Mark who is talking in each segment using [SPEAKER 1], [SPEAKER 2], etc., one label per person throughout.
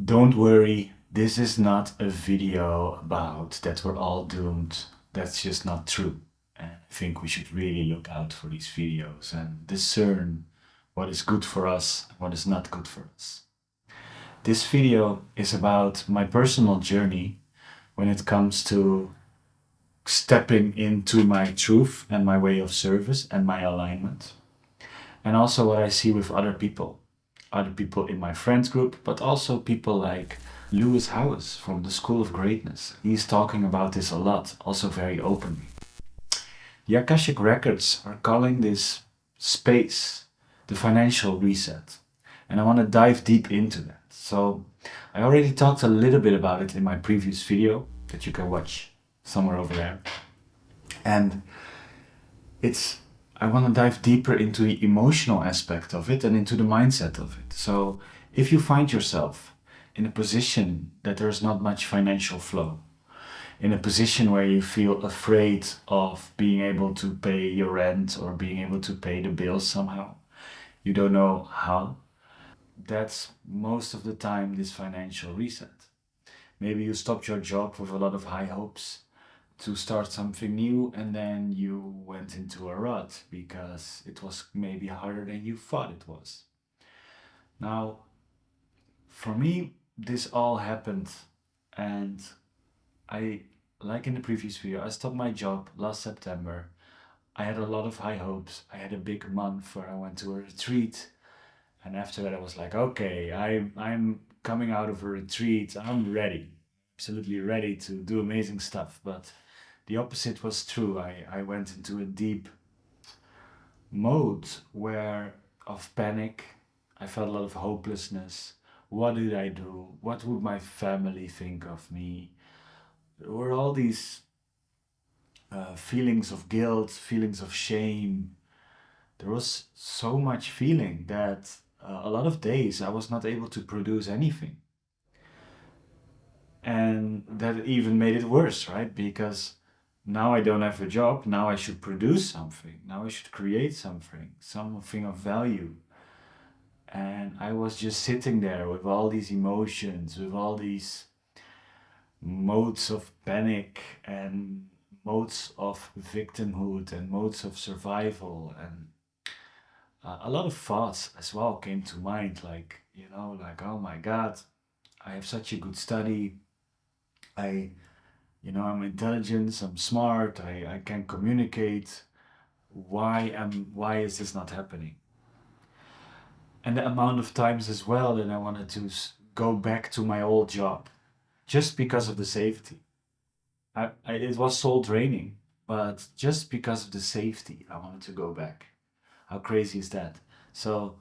[SPEAKER 1] Don't worry, this is not a video about that we're all doomed. That's just not true. And I think we should really look out for these videos and discern what is good for us and what is not good for us. This video is about my personal journey when it comes to stepping into my truth and my way of service and my alignment. And also what I see with other people in my friends group, but also people like Lewis Howes from the School of Greatness. He's talking about this a lot, also very openly. The Akashic Records are calling this space the financial reset. And I want to dive deep into that. So I already talked a little bit about it in my previous video that you can watch somewhere over there. And I want to dive deeper into the emotional aspect of it and into the mindset of it. So if you find yourself in a position that there's not much financial flow, in a position where you feel afraid of being able to pay your rent or being able to pay the bills somehow, you don't know how, that's most of the time this financial reset. Maybe you stopped your job with a lot of high hopes to start something new, and then you went into a rut because it was maybe harder than you thought it was. Now, for me, this all happened, and like in the previous video, I stopped my job last September. I had a lot of high hopes. I had a big month where I went to a retreat, and after that I was like, okay, I'm coming out of a retreat. I'm ready, absolutely ready to do amazing stuff. But the opposite was true. I went into a deep mode of panic. I felt a lot of hopelessness. What did I do? What would my family think of me? There were all these feelings of guilt, feelings of shame. There was so much feeling that a lot of days I was not able to produce anything. And that even made it worse, right? Because now I don't have a job. Now I should produce something. Now I should create something of value. And I was just sitting there with all these emotions, with all these modes of panic and modes of victimhood and modes of survival. And a lot of thoughts as well came to mind, like, oh my God, I have such a good study. I'm intelligent, I'm smart, I can communicate. Why is this not happening? And the amount of times as well that I wanted to go back to my old job just because of the safety. It was soul draining, but just because of the safety, I wanted to go back. How crazy is that? So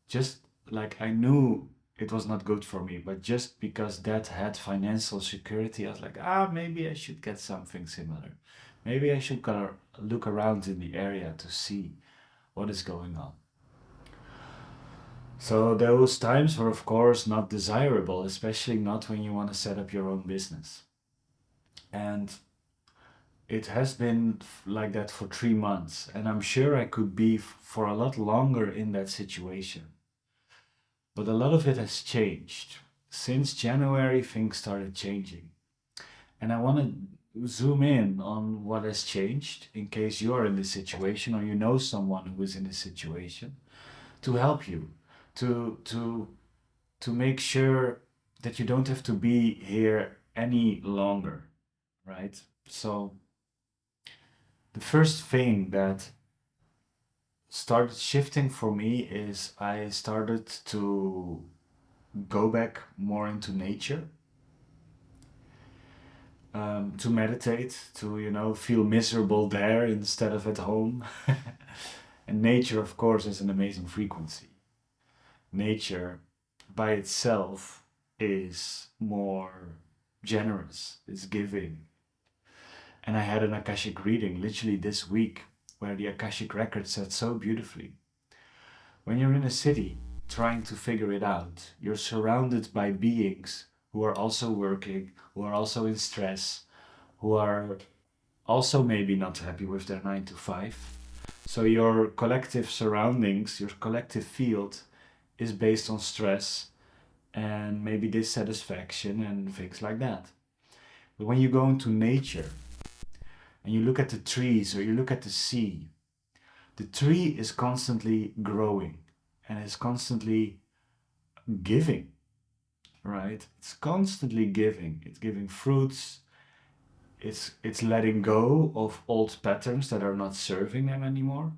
[SPEAKER 1] just like I knew it was not good for me, but just because that had financial security, I was like, maybe I should get something similar. Maybe I should go look around in the area to see what is going on. So those times were, of course, not desirable, especially not when you want to set up your own business. And it has been like that for 3 months, and I'm sure I could be for a lot longer in that situation. But a lot of it has changed. Since January, things started changing. And I want to zoom in on what has changed in case you are in this situation or you know someone who is in this situation, to help you, to make sure that you don't have to be here any longer, right? So the first thing that started shifting for me is I started to go back more into nature, to meditate, to feel miserable there instead of at home. And nature, of course, is an amazing frequency. Nature by itself is more generous, it's giving. And I had an Akashic reading literally this week where the Akashic record said so beautifully. When you're in a city trying to figure it out, you're surrounded by beings who are also working, who are also in stress, who are also maybe not happy with their 9 to 5. So your collective surroundings, your collective field is based on stress and maybe dissatisfaction and things like that. But when you go into nature and you look at the trees or you look at the sea, the tree is constantly growing and is constantly giving, right? It's constantly giving. It's giving fruits. It's letting go of old patterns that are not serving them anymore.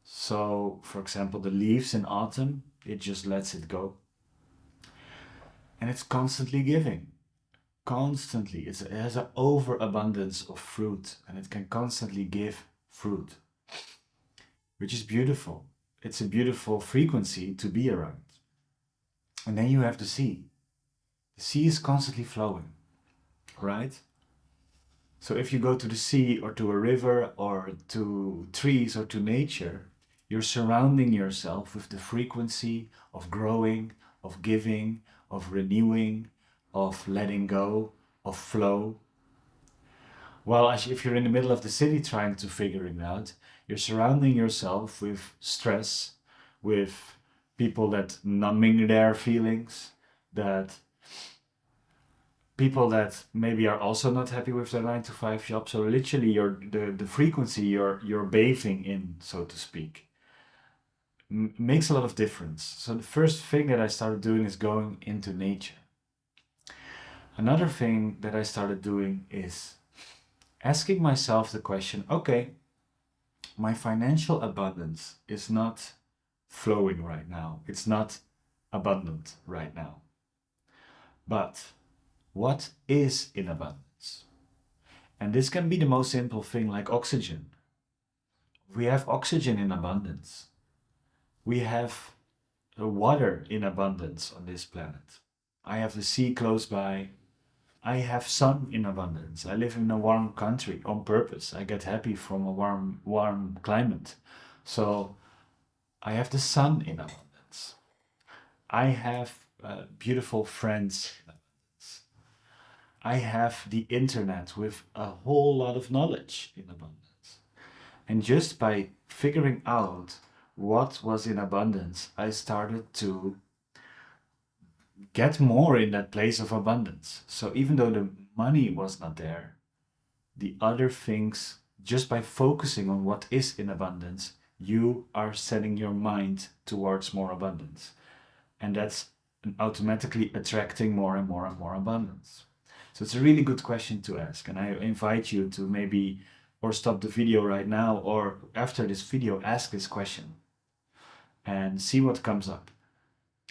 [SPEAKER 1] So, for example, the leaves in autumn, it just lets it go. And it's constantly giving. Constantly. It has an overabundance of fruit and it can constantly give fruit, which is beautiful. It's a beautiful frequency to be around. And then you have the sea. The sea is constantly flowing, right? So if you go to the sea or to a river or to trees or to nature, you're surrounding yourself with the frequency of growing, of giving, of renewing, of letting go, of flow. While if you're in the middle of the city trying to figure it out, you're surrounding yourself with stress, with people that numbing their feelings, that people that maybe are also not happy with their 9 to 5 job. So literally the frequency you're bathing in, so to speak, makes a lot of difference. So the first thing that I started doing is going into nature. Another thing that I started doing is asking myself the question, okay, my financial abundance is not flowing right now. It's not abundant right now. But what is in abundance? And this can be the most simple thing, like oxygen. We have oxygen in abundance. We have water in abundance on this planet. I have the sea close by. I have sun in abundance. I live in a warm country on purpose. I get happy from a warm climate. So I have the sun in abundance. I have beautiful friends. I have the internet with a whole lot of knowledge in abundance. And just by figuring out what was in abundance, I started to get more in that place of abundance. So even though the money was not there, the other things, just by focusing on what is in abundance, you are setting your mind towards more abundance. And that's automatically attracting more and more and more abundance. So it's a really good question to ask. And I invite you to maybe or stop the video right now or after this video, ask this question and see what comes up.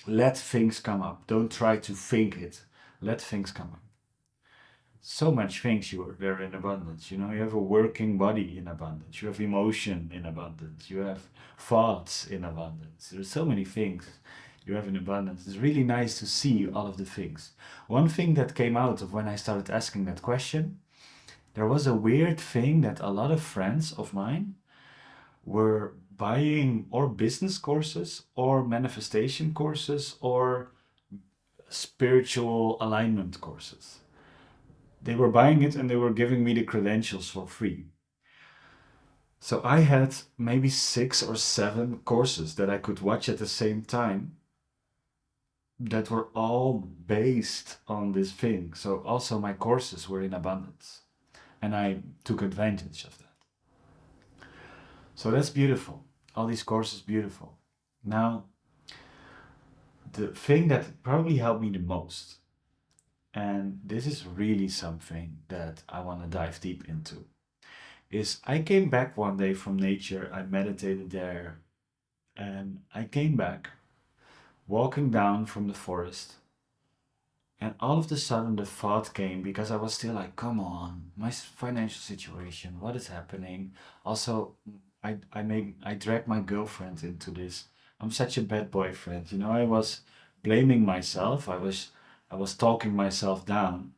[SPEAKER 1] Let things come up. Don't try to think it. Let things come up. So much things there in abundance. You know, you have a working body in abundance. You have emotion in abundance. You have thoughts in abundance. There's so many things you have in abundance. It's really nice to see all of the things. One thing that came out of when I started asking that question, there was a weird thing that a lot of friends of mine were buying or business courses or manifestation courses or spiritual alignment courses. They were buying it and they were giving me the credentials for free. So I had maybe 6 or 7 courses that I could watch at the same time that were all based on this thing. So also my courses were in abundance and I took advantage of that. So that's beautiful. All these courses, beautiful. Now, the thing that probably helped me the most, and this is really something that I want to dive deep into, is I came back one day from nature. I meditated there and I came back walking down from the forest. And all of a sudden the thought came because I was still like, come on, my financial situation, what is happening? Also, I dragged my girlfriend into this. I'm such a bad boyfriend, you know. I was blaming myself. I was talking myself down.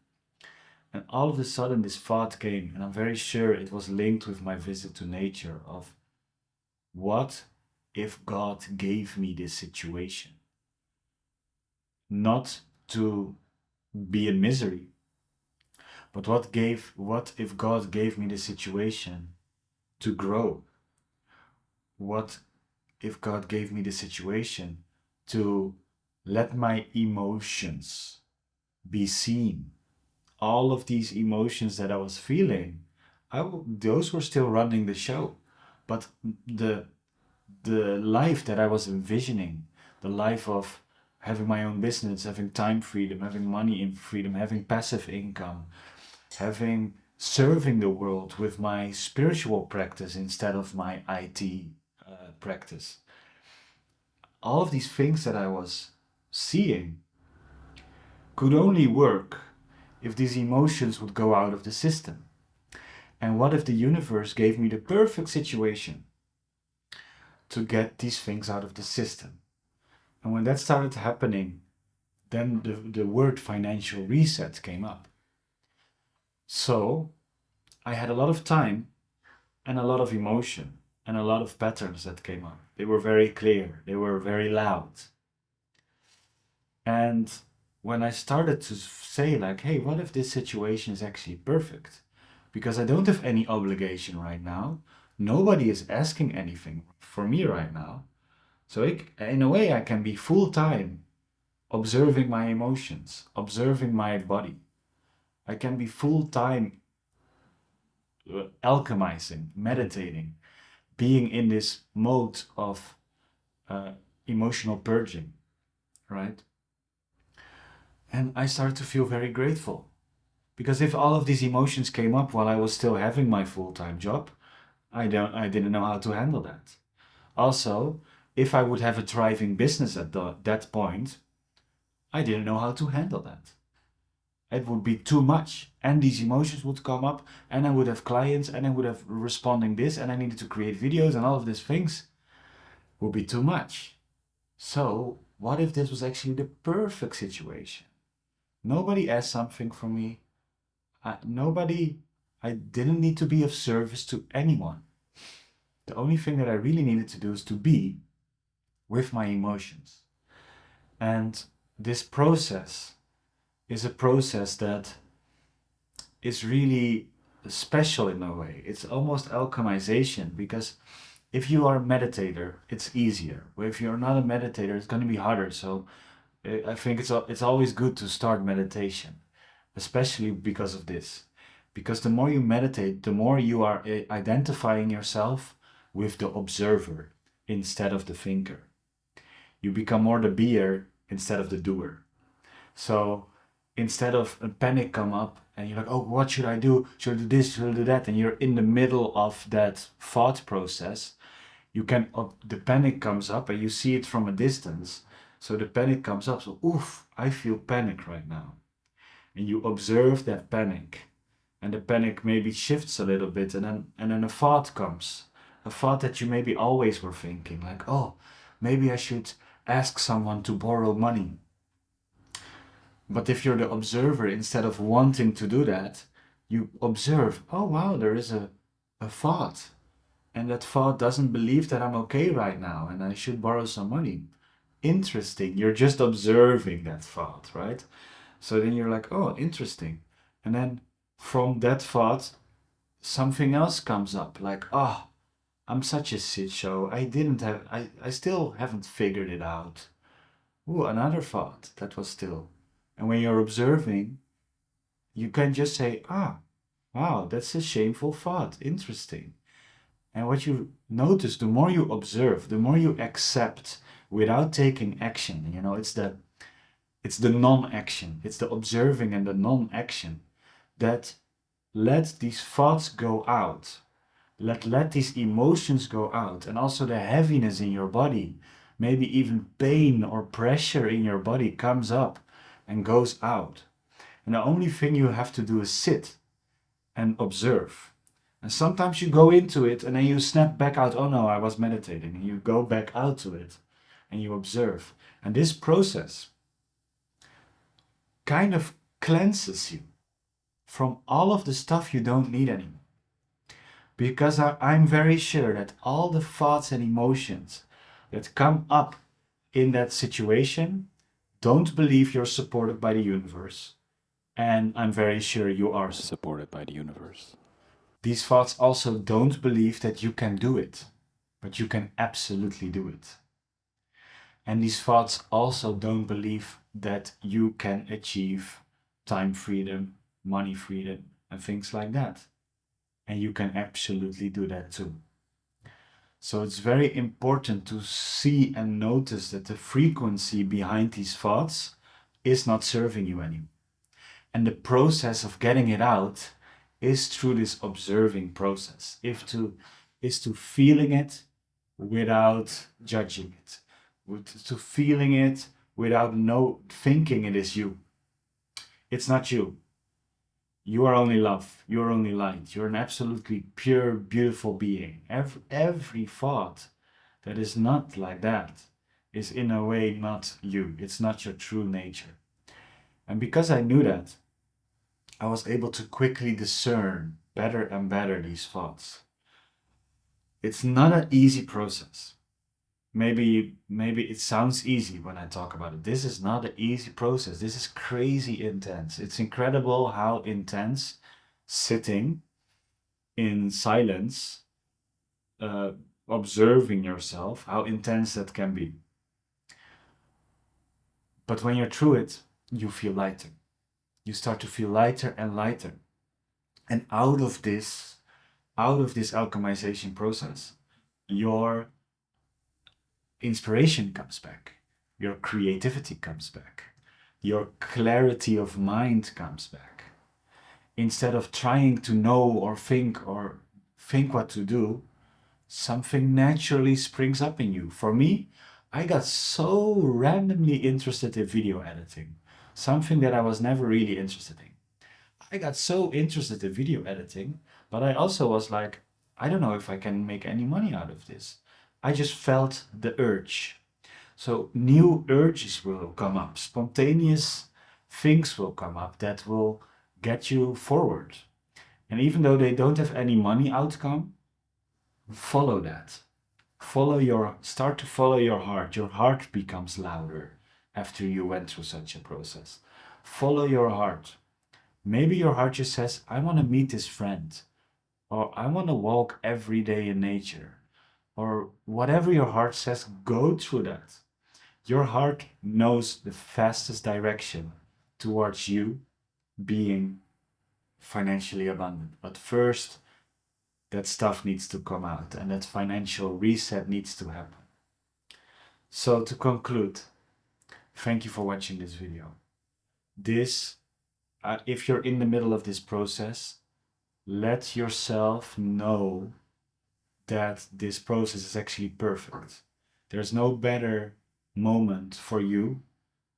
[SPEAKER 1] And all of a sudden this thought came, and I'm very sure it was linked with my visit to nature of what if God gave me this situation? Not to be in misery, but what if God gave me this situation to grow? What if God gave me this situation to let my emotions be seen. All of these emotions that I was feeling, those were still running the show. But the life that I was envisioning, the life of having my own business, having time freedom, having money in freedom, having passive income, having serving the world with my spiritual practice instead of my IT practice. All of these things that I was seeing could only work if these emotions would go out of the system. And what if the universe gave me the perfect situation to get these things out of the system? And when that started happening, then the word financial reset came up. So I had a lot of time and a lot of emotion and a lot of patterns that came up. They were very clear, they were very loud. And when I started to say, like, hey, what if this situation is actually perfect? Because I don't have any obligation right now. Nobody is asking anything for me right now. So in a way, I can be full time observing my emotions, observing my body. I can be full time alchemizing, meditating, being in this mode of emotional purging, right? And I started to feel very grateful. Because if all of these emotions came up while I was still having my full-time job, I didn't know how to handle that. Also, if I would have a thriving business at that point, I didn't know how to handle that. It would be too much, and these emotions would come up, and I would have clients, and I would have responding this, and I needed to create videos, and all of these things would be too much. So, what if this was actually the perfect situation? Nobody asked something from me. I didn't need to be of service to anyone. The only thing that I really needed to do is to be with my emotions. And this process is a process that is really special in a way. It's almost alchemization, because if you are a meditator, it's easier. If you're not a meditator, it's going to be harder. So I think it's always good to start meditation, especially because of this. Because the more you meditate, the more you are identifying yourself with the observer instead of the thinker. You become more the beer instead of the doer. So instead of a panic come up and you're like, oh, what should I do? Should I do this? Should I do that? And you're in the middle of that thought process. The panic comes up and you see it from a distance. So the panic comes up. So, oof, I feel panic right now. And you observe that panic. And the panic maybe shifts a little bit, and then a thought comes. A thought that you maybe always were thinking, like, oh, maybe I should ask someone to borrow money. But if you're the observer, instead of wanting to do that, you observe, oh wow, there is a thought. And that thought doesn't believe that I'm okay right now and I should borrow some money. Interesting. You're just observing that thought, right? So then you're like, oh, interesting. And then from that thought, something else comes up, like, oh, I'm such a shit show. I still haven't figured it out. Ooh, another thought that was still. And when you're observing, you can just say, ah, wow, that's a shameful thought. Interesting. And what you notice, the more you observe, the more you accept without taking action. It's the non-action. It's the observing and the non-action that let these thoughts go out. Let these emotions go out, and also the heaviness in your body, maybe even pain or pressure in your body comes up and goes out. And the only thing you have to do is sit and observe. And sometimes you go into it and then you snap back out, oh no, I was meditating. And you go back out to it and you observe. And this process kind of cleanses you from all of the stuff you don't need anymore. Because I'm very sure that all the thoughts and emotions that come up in that situation don't believe you're supported by the universe. And I'm very sure you are supported by the universe. These thoughts also don't believe that you can do it, but you can absolutely do it. And these thoughts also don't believe that you can achieve time freedom, money freedom, and things like that. And you can absolutely do that too. So it's very important to see and notice that the frequency behind these thoughts is not serving you anymore. And the process of getting it out is through this observing process. Is to feeling it without judging it. To feeling it without thinking it is you. It's not you. You are only love. You are only light. You're an absolutely pure, beautiful being. Every thought that is not like that is in a way not you. It's not your true nature. And because I knew that, I was able to quickly discern better and better these thoughts. It's not an easy process. Maybe it sounds easy when I talk about it. This is not an easy process. This is crazy intense. It's incredible how intense sitting in silence, observing yourself, how intense that can be. But when you're through it, you feel lighter. You start to feel lighter and lighter. And out of this alchemization process, your inspiration comes back, your creativity comes back, your clarity of mind comes back. Instead of trying to know or think what to do, something naturally springs up in you. For me, I got so randomly interested in video editing, something that I was never really interested in. I got so interested in video editing, but I also was like, I don't know if I can make any money out of this. I just felt the urge. So new urges will come up, spontaneous things will come up that will get you forward. And even though they don't have any money outcome, follow that. Start to follow your heart. Your heart becomes louder after you went through such a process. Follow your heart. Maybe your heart just says, I want to meet this friend, or I want to walk every day in nature, or whatever your heart says, go through that. Your heart knows the fastest direction towards you being financially abundant. But first, that stuff needs to come out and that financial reset needs to happen. So to conclude, thank you for watching this video. If you're in the middle of this process, let yourself know that this process is actually perfect. There's no better moment for you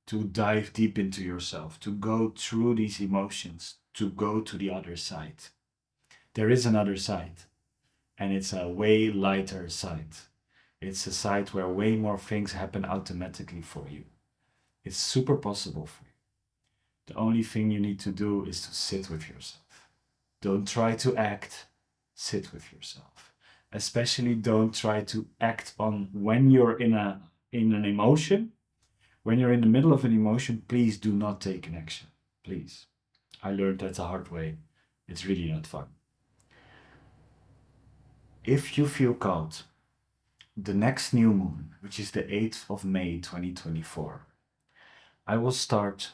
[SPEAKER 1] to dive deep into yourself, to go through these emotions, to go to the other side. There is another side, and it's a way lighter side. It's a side where way more things happen automatically for you. It's super possible for you. The only thing you need to do is to sit with yourself. Don't try to act, sit with yourself. Especially don't try to act on when you're in an emotion. When you're in the middle of an emotion, please do not take an action. Please. I learned that the hard way. It's really not fun. If you feel called, the next new moon, which is the 8th of May 2024, I will start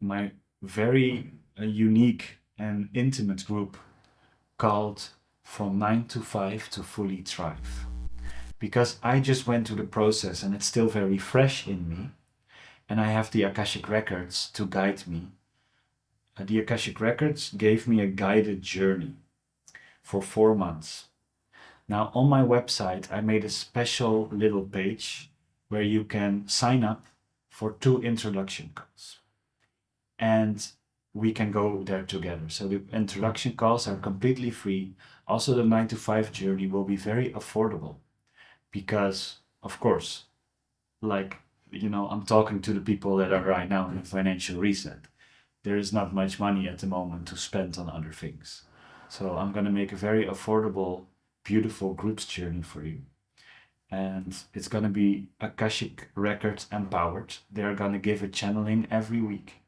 [SPEAKER 1] my very unique and intimate group called From 9 to 5 to Fully Thrive. Because I just went through the process and it's still very fresh in me, and I have the Akashic Records to guide me. The Akashic Records gave me a guided journey for 4 months. Now on my website I made a special little page where you can sign up for 2 introduction calls. And we can go there together. So the introduction calls are completely free. Also the 9 to 5 journey will be very affordable. Because, of course, I'm talking to the people that are right now in a financial reset. There is not much money at the moment to spend on other things. So I'm going to make a very affordable, beautiful groups journey for you. And it's going to be Akashic Records empowered. They're going to give a channeling every week.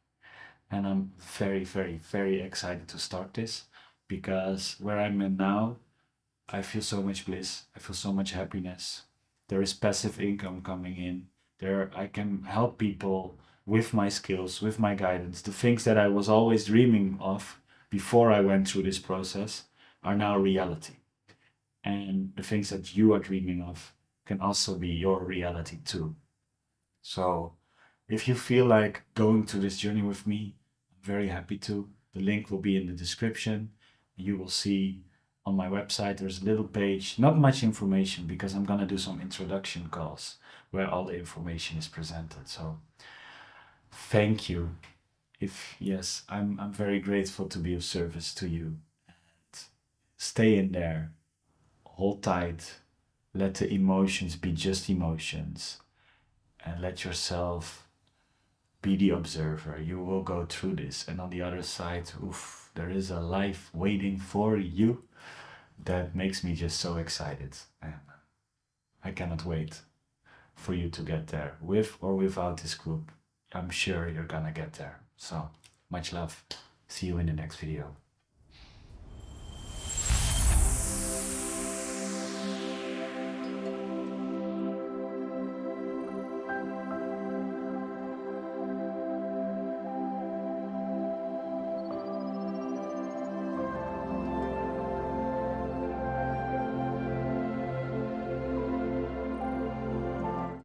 [SPEAKER 1] And I'm very, very, very excited to start this, because where I'm in now, I feel so much bliss. I feel so much happiness. There is passive income coming in. There I can help people with my skills, with my guidance. The things that I was always dreaming of before I went through this process are now reality. And the things that you are dreaming of can also be your reality too. So if you feel like going through this journey with me, I'm very happy to. The link will be in the description. You will see on my website there's a little page, not much information because I'm gonna do some introduction calls where all the information is presented. So thank you. If yes, I'm very grateful to be of service to you. Stay in there, hold tight, let the emotions be just emotions, and let yourself be the observer. You will go through this, and on the other side, oof, there is a life waiting for you that makes me just so excited. And I cannot wait for you to get there, with or without this group. I'm sure you're gonna get there. So much love. See you in the next video.